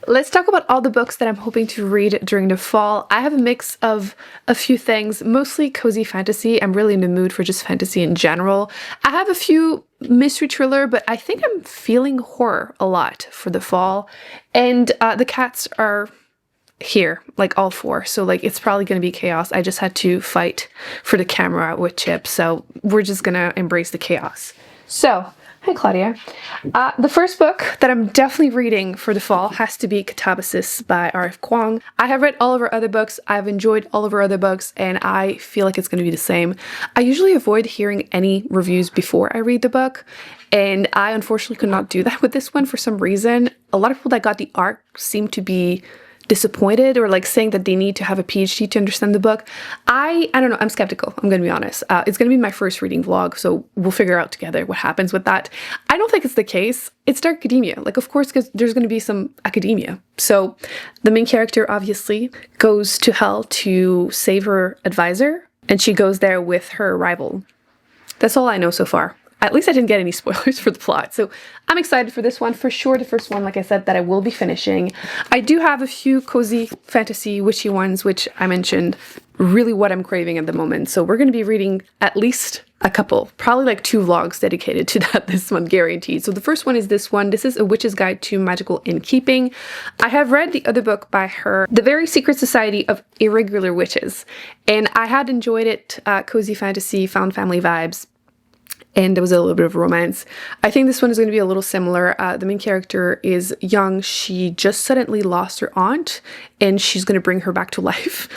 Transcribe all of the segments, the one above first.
let's talk about all the books that I'm hoping to read during the fall. I have a mix of a few things, mostly cozy fantasy. I'm really in the mood for just fantasy in general. I have a few mystery thriller, but I think I'm feeling horror a lot for the fall. And the cats are here, like all four, so like it's probably gonna be chaos. I just had to fight for the camera with Chip, so we're just gonna embrace the chaos. So, hi Claudia. The first book that I'm definitely reading for the fall has to be Catabasis by R.F. Kuang. I have read all of her other books, I've enjoyed all of her other books, and I feel like it's going to be the same. I usually avoid hearing any reviews before I read the book, and I unfortunately could not do that with this one for some reason. A lot of people that got the arc seem to be disappointed or like saying that they need to have a PhD to understand the book. I don't know, I'm skeptical, I'm gonna be honest. It's gonna be my first reading vlog, so we'll figure out together what happens with that. I don't think it's the case. It's dark academia, like of course, because there's gonna be some academia. So the main character obviously goes to hell to save her advisor, and she goes there with her rival. That's all I know so far. At least I didn't get any spoilers for the plot, so I'm excited for this one. For sure, the first one, like I said, that I will be finishing. I do have a few cozy fantasy witchy ones, which I mentioned, really what I'm craving at the moment. So we're going to be reading at least a couple, probably like 2 vlogs dedicated to that this month, guaranteed. So the first one is this one. This is A Witch's Guide to Magical Innkeeping. I have read the other book by her, The Very Secret Society of Irregular Witches, and I had enjoyed it. Cozy fantasy, found family vibes. And there was a little bit of romance. I think this one is going to be a little similar. The main character is young. She just suddenly lost her aunt, and she's going to bring her back to life.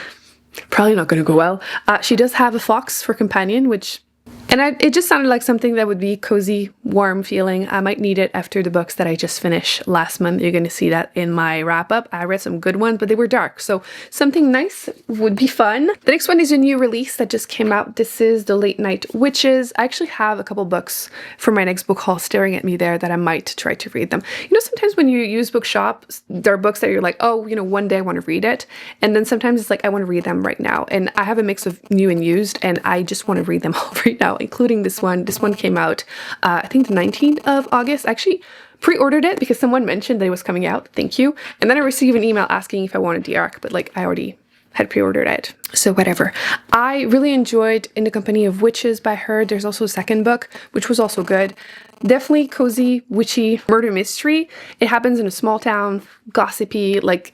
Probably not going to go well. She does have a fox for companion, which... And it just sounded like something that would be cozy, warm feeling. I might need it after the books that I just finished last month. You're going to see that in my wrap-up. I read some good ones, but they were dark. So something nice would be fun. The next one is a new release that just came out. This is The Late Night Witches. I actually have a couple books for my next book haul staring at me there that I might try to read them. You know, sometimes when you use Bookshop, there are books that you're like, oh, you know, one day I want to read it. And then sometimes it's like, I want to read them right now. And I have a mix of new and used, and I just want to read them all right now, including this one. This one came out, I think the 19th of August. I actually pre-ordered it because someone mentioned that it was coming out. Thank you. And then I received an email asking if I wanted the arc, but like I already had pre-ordered it. So whatever. I really enjoyed In the Company of Witches by her. There's also a second book, which was also good. Definitely cozy, witchy murder mystery. It happens in a small town, gossipy, like,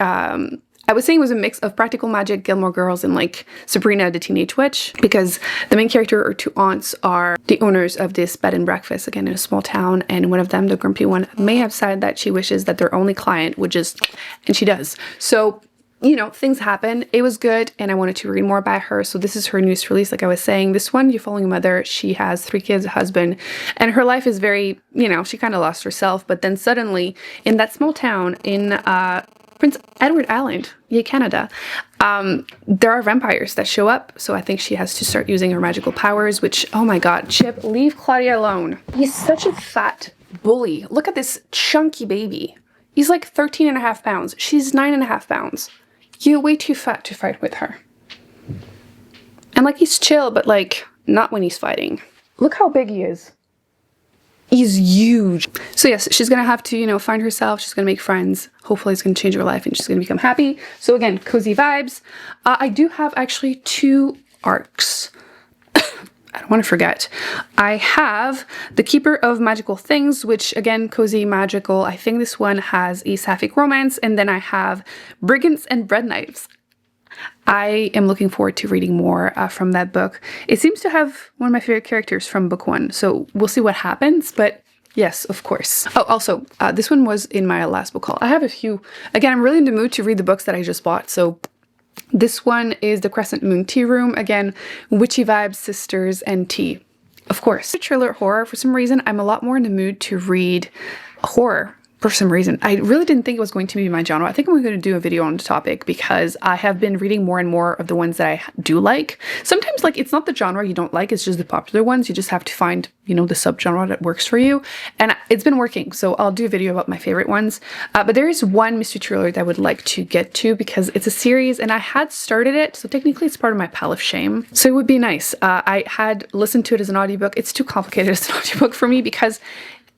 I was saying it was a mix of Practical Magic, Gilmore Girls, and like Sabrina the Teenage Witch, because the main character, or 2 aunts, are the owners of this bed and breakfast, again in a small town, and one of them, the grumpy one, may have said that she wishes that their only client would just, and she does. So, you know, things happen. It was good, and I wanted to read more by her. So this is her newest release, like I was saying. This one, you're following a mother. She has 3 kids, a husband, and her life is very, you know, she kind of lost herself, but then suddenly, in that small town in Prince Edward Island, yay Canada, there are vampires that show up, so I think she has to start using her magical powers, which, oh my god, Chip, leave Claudia alone. He's such a fat bully. Look at this chunky baby. He's like 13.5 pounds. She's 9.5 pounds. You're way too fat to fight with her. And like, he's chill, but like, not when he's fighting. Look how big he is. He's huge. So yes, she's gonna have to, you know, find herself. She's gonna make friends. Hopefully it's gonna change her life and she's gonna become happy. So again, cozy vibes. I do have actually 2 arcs. I don't want to forget. I have The Keeper of Magical Things, which again, cozy, magical. I think this one has a sapphic romance. And then I have Brigands and Bread Knives. I am looking forward to reading more from that book. It seems to have one of my favorite characters from book 1, so we'll see what happens, but yes, of course. Oh, also, this one was in my last book haul. I have a few. Again, I'm really in the mood to read the books that I just bought, so this one is The Crescent Moon Tea Room. Again, witchy vibes, sisters, and tea. Of course. Thriller horror, for some reason, I'm a lot more in the mood to read horror. For some reason. I really didn't think it was going to be my genre. I think I'm going to do a video on the topic because I have been reading more and more of the ones that I do like. Sometimes, like, it's not the genre you don't like, it's just the popular ones. You just have to find, you know, the subgenre that works for you. And it's been working, so I'll do a video about my favorite ones. But there is one mystery thriller that I would like to get to because it's a series and I had started it, so technically it's part of my pile of shame. So it would be nice. I had listened to it as an audiobook. It's too complicated as an audiobook for me because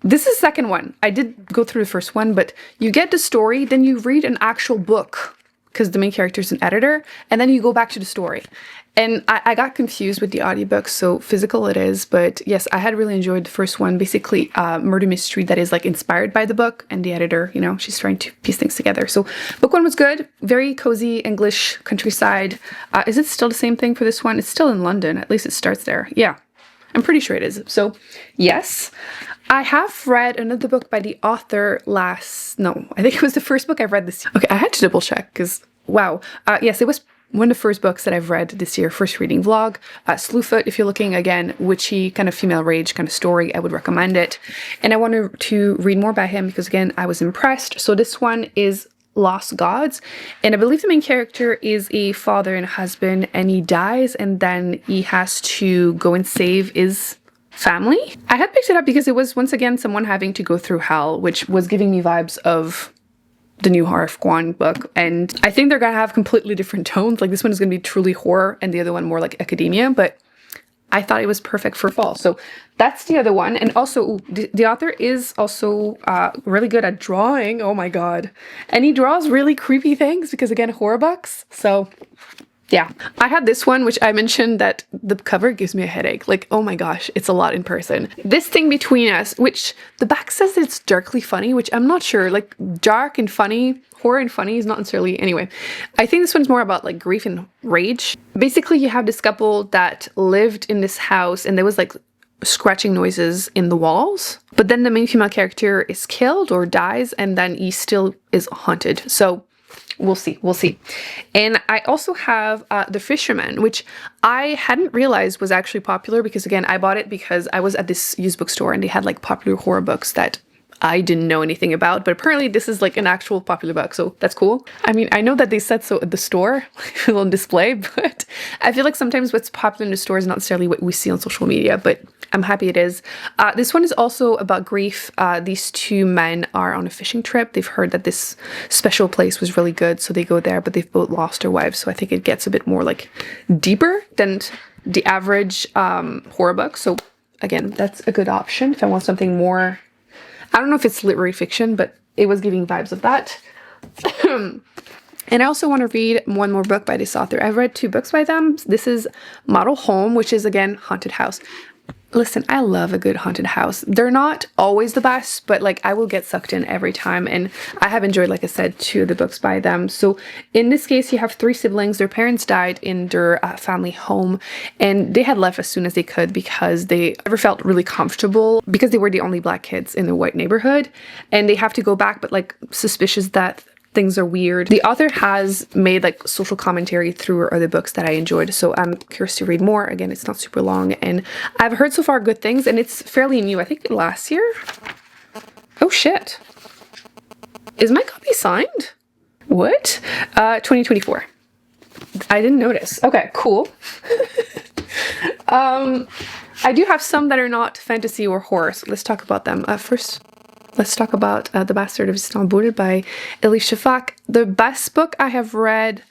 This is the second one. I did go through the first one, but you get the story, then you read an actual book because the main character is an editor, and then you go back to the story. And I got confused with the audiobook, so physical it is, but yes, I had really enjoyed the first one. Basically, murder mystery that is like inspired by the book, and the editor, you know, she's trying to piece things together. So book one was good, very cozy English countryside. Is it still the same thing for this one? It's still in London, at least it starts there. Yeah, I'm pretty sure it is. So yes, I have read another book by the author I think it was the first book I've read this year. Okay, I had to double check because, wow. Yes, it was one of the first books that I've read this year, first reading vlog. Slewfoot, if you're looking, again, witchy, kind of female rage kind of story, I would recommend it. And I wanted to read more by him because, again, I was impressed. So this one is Lost Gods, and I believe the main character is a father and husband, and he dies, and then he has to go and save his family. I had picked it up because it was, once again, someone having to go through hell, which was giving me vibes of the new Horror of Kwan book, and I think they're gonna have completely different tones. Like this one is gonna be truly horror and the other one more like academia, but I thought it was perfect for fall. So that's the other one. And also the author is also really good at drawing. Oh my god. And he draws really creepy things because, again, horror books. So yeah, I had this one, which I mentioned that the cover gives me a headache. Like, oh my gosh, it's a lot in person. This Thing Between Us, which the back says it's darkly funny, which I'm not sure. Like, dark and funny, horror and funny is not necessarily, anyway. I think this one's more about like grief and rage. Basically, you have this couple that lived in this house and there was like scratching noises in the walls. But then the main female character is killed or dies, and then he still is haunted. So we'll see. And I also have The Fisherman, which I hadn't realized was actually popular because, again, I bought it because I was at this used bookstore and they had like popular horror books that I didn't know anything about, but apparently this is like an actual popular book, so that's cool. I mean, I know that they said so at the store, on display, but I feel like sometimes what's popular in the store is not necessarily what we see on social media, but I'm happy it is. This one is also about grief. These two men are on a fishing trip. They've heard that this special place was really good, so they go there, but they've both lost their wives, so I think it gets a bit more like deeper than the average horror book. So again, that's a good option if I want something more, I don't know if it's literary fiction, but it was giving vibes of that. And I also want to read one more book by this author. I've read 2 books by them. This is Model Home, which is, again, haunted house. Listen, I love a good haunted house. They're not always the best, but like I will get sucked in every time. And I have enjoyed, like I said, 2 of the books by them. So in this case, you have 3 siblings. Their parents died in their family home, and they had left as soon as they could because they never felt really comfortable because they were the only Black kids in the white neighborhood. And they have to go back, but like suspicious that things are weird. The author has made like social commentary through her other books that I enjoyed, so I'm curious to read more. Again, it's not super long, and I've heard so far good things, and it's fairly new. I think last year? Oh shit. Is my copy signed? What? 2024. I didn't notice. Okay, cool. I do have some that are not fantasy or horror, so let's talk about them. First, let's talk about The Bastard of Istanbul by Elif Shafak. The best book I have read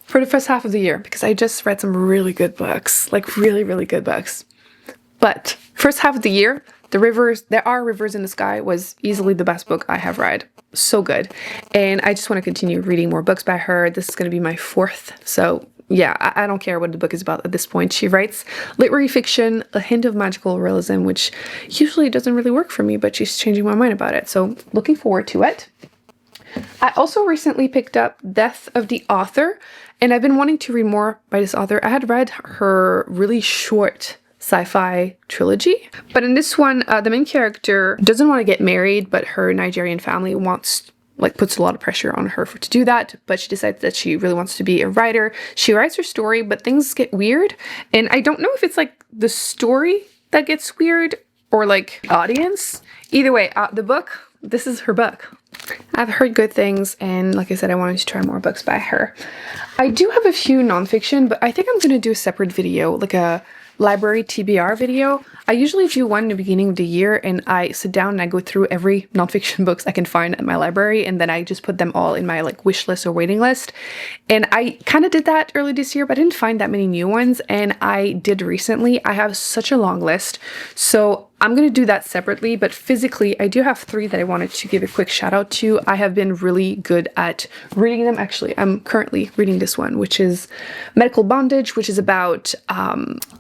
for the first half of the year, because I just read some really good books, like really, really good books. But first half of the year, There Are Rivers in the Sky was easily the best book I have read. So good. And I just want to continue reading more books by her. This is going to be my 4th, so yeah, I don't care what the book is about at this point. She writes literary fiction, a hint of magical realism, which usually doesn't really work for me, but she's changing my mind about it. So looking forward to it. I also recently picked up Death of the Author, and I've been wanting to read more by this author. I had read her really short sci-fi trilogy, but in this one, the main character doesn't want to get married, but her Nigerian family puts a lot of pressure on her to do that, but she decides that she really wants to be a writer. She writes her story, but things get weird, and I don't know if it's like the story that gets weird or like audience. Either way, the book, this is her book. I've heard good things, and like I said, I wanted to try more books by her. I do have a few nonfiction, but I think I'm going to do a separate video, like a library TBR video. I usually do one in the beginning of the year, and I sit down and I go through every nonfiction books I can find at my library, and then I just put them all in my like wish list or waiting list. And I kind of did that early this year, but I didn't find that many new ones, and I did recently. I have such a long list, so I'm going to do that separately, but physically I do have 3 that I wanted to give a quick shout out to. I have been really good at reading them. Actually, I'm currently reading this one, which is Medical Bondage, which is about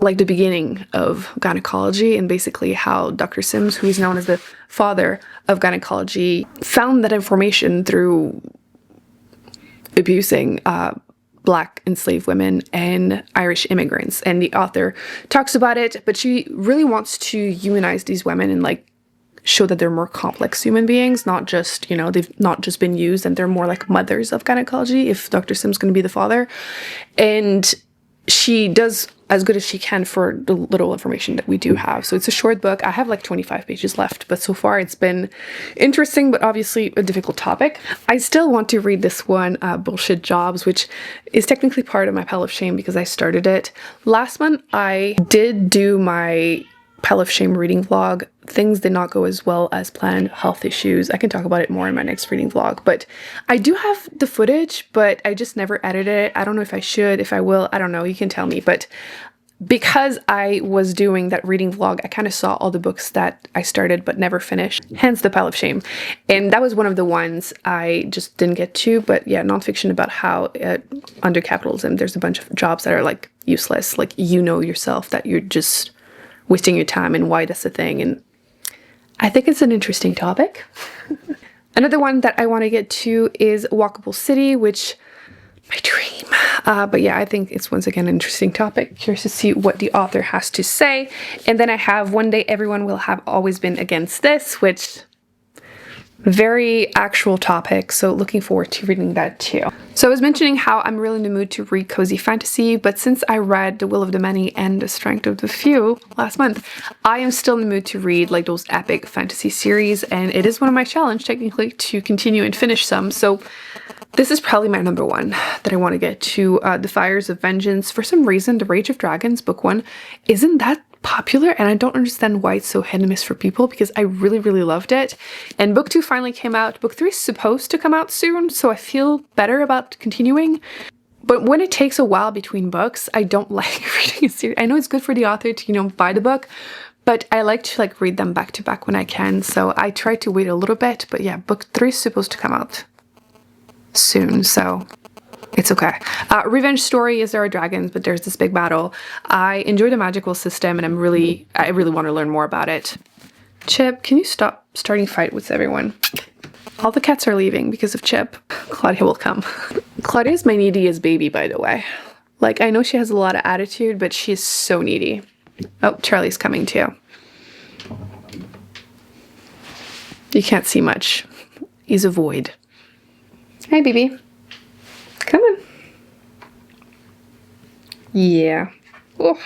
like the beginning of gynecology and basically how Dr. Sims, who is known as the father of gynecology, found that information through abusing Black enslaved women and Irish immigrants. And the author talks about it, but she really wants to humanize these women and like show that they're more complex human beings, not just, you know, they've not just been used, and they're more like mothers of gynecology if Dr. Sim's going to be the father. And she does as good as she can for the little information that we do have. So it's a short book. I have like 25 pages left, but so far it's been interesting, but obviously a difficult topic. I still want to read this one, Bullshit Jobs, which is technically part of my pile of shame because I started it. Last month I did do my pile of shame reading vlog. Things did not go as well as planned. Health issues. I can talk about it more in my next reading vlog, but I do have the footage, but I just never edited it. I don't know if I should, if I will, I don't know, you can tell me. But because I was doing that reading vlog, I kind of saw all the books that I started but never finished, hence the pile of shame. And that was one of the ones I just didn't get to. But yeah, nonfiction about how under capitalism there's a bunch of jobs that are like useless, like you know yourself that you're just wasting your time and why that's a thing. And I think it's an interesting topic. Another one that I want to get to is Walkable City, which my dream. But yeah, I think it's once again an interesting topic. Curious to see what the author has to say. And then I have One Day Everyone Will Have Always Been Against This, which very actual topic, so looking forward to reading that too. So I was mentioning how I'm really in the mood to read cozy fantasy, but since I read The Will of the Many and The Strength of the Few last month, I am still in the mood to read like those epic fantasy series, and it is one of my challenge technically to continue and finish some. So this is probably my number one that I want to get to, The Fires of Vengeance. For some reason, The Rage of Dragons, book 1, isn't that popular, and I don't understand why it's so hit and miss for people because I really, really loved it. And book 2 finally came out. Book 3 is supposed to come out soon, so I feel better about continuing. But when it takes a while between books, I don't like reading a series. I know it's good for the author to, you know, buy the book, but I like to like read them back to back when I can. So I try to wait a little bit, but yeah, book 3 is supposed to come out soon, so it's okay. Revenge Story is there are dragons, but there's this big battle. I enjoy the magical system, and I really want to learn more about it. Chip, can you stop starting fight with everyone? All the cats are leaving because of Chip. Claudia will come. Claudia is my neediest baby, by the way. Like, I know she has a lot of attitude, but she is so needy. Oh, Charlie's coming too. You can't see much. He's a void. Hi, baby. Come on. Yeah. Oh.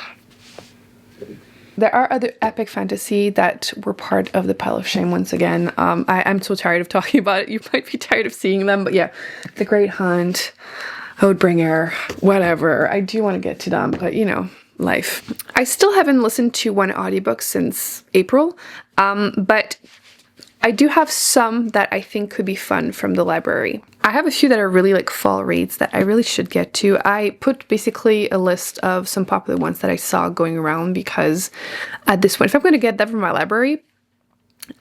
There are other epic fantasy that were part of the pile of shame once again. I'm so tired of talking about it. You might be tired of seeing them, but yeah. The Great Hunt, Oathbringer, whatever. I do want to get to them, but you know, life. I still haven't listened to one audiobook since April, but I do have some that I think could be fun from the library. I have a few that are really like fall reads that I really should get to. I put basically a list of some popular ones that I saw going around because at this point, if I'm going to get that from my library,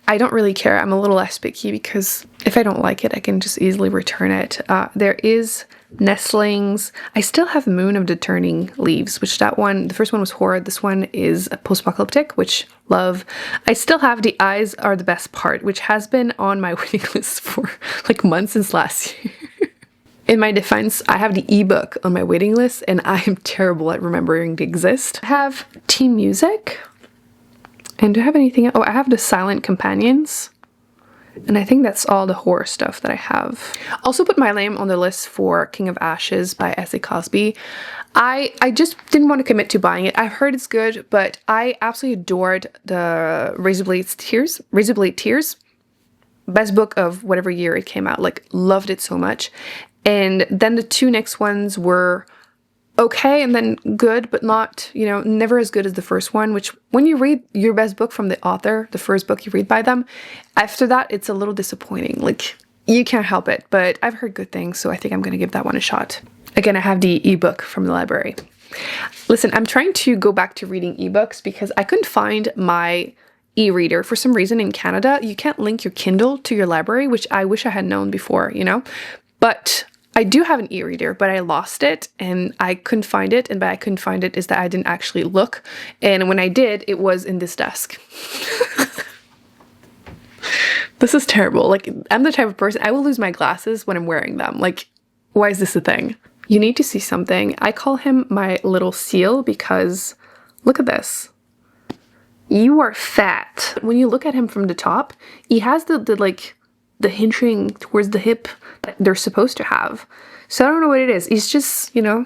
I don't really care. I'm a little less picky because if I don't like it, I can just easily return it. There is Nestlings. I still have Moon of the Turning Leaves, which that one, the first one was horror. This one is post-apocalyptic, which love. I still have The Eyes Are the Best Part, which has been on my waiting list for like months since last year. In my defense, I have the ebook on my waiting list and I am terrible at remembering to exist. I have Team Music. And do I have anything else? Oh, I have The Silent Companions. And I think that's all the horror stuff that I have. Also put my name on the list for King of Ashes by S.A. Cosby. I just didn't want to commit to buying it. I've heard it's good, but I absolutely adored the Razorblade Tears. best book of whatever year it came out. Like, loved it so much. And then the two next ones were okay and then good, but not, you know, never as good as the first one, which when you read your best book from the author, the first book you read by them, after that, it's a little disappointing. Like, you can't help it, but I've heard good things, so I think I'm gonna give that one a shot. Again, I have the ebook from the library. Listen, I'm trying to go back to reading ebooks because I couldn't find my e-reader. For some reason in Canada, you can't link your Kindle to your library, which I wish I had known before, you know? But I do have an e-reader, but I lost it and I couldn't find it. And by I couldn't find it is that I didn't actually look. And when I did, it was in this desk. This is terrible. Like, I'm the type of person, I will lose my glasses when I'm wearing them. Like, why is this a thing? You need to see something. I call him my little seal because look at this. You are fat. When you look at him from the top, he has the hinging towards the hip that they're supposed to have. So I don't know what it is. He's just, you know,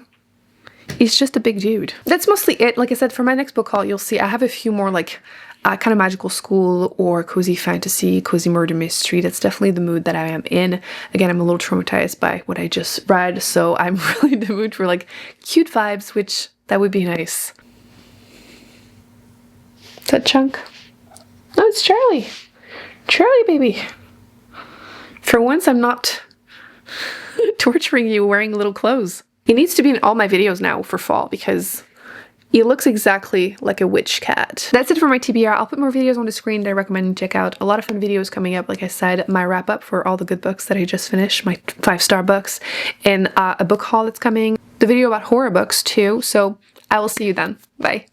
he's just a big dude. That's mostly it. Like I said, for my next book haul, you'll see I have a few more like kind of magical school or cozy fantasy, cozy murder mystery. That's definitely the mood that I am in. Again, I'm a little traumatized by what I just read, so I'm really in the mood for like cute vibes, which that would be nice. Is that Chunk? No, it's Charlie. Charlie, baby. For once, I'm not torturing you wearing little clothes. He needs to be in all my videos now for fall because he looks exactly like a witch cat. That's it for my TBR. I'll put more videos on the screen that I recommend you check out. A lot of fun videos coming up. Like I said, my wrap up for all the good books that I just finished, my 5-star books, and a book haul that's coming. The video about horror books too. So I will see you then. Bye.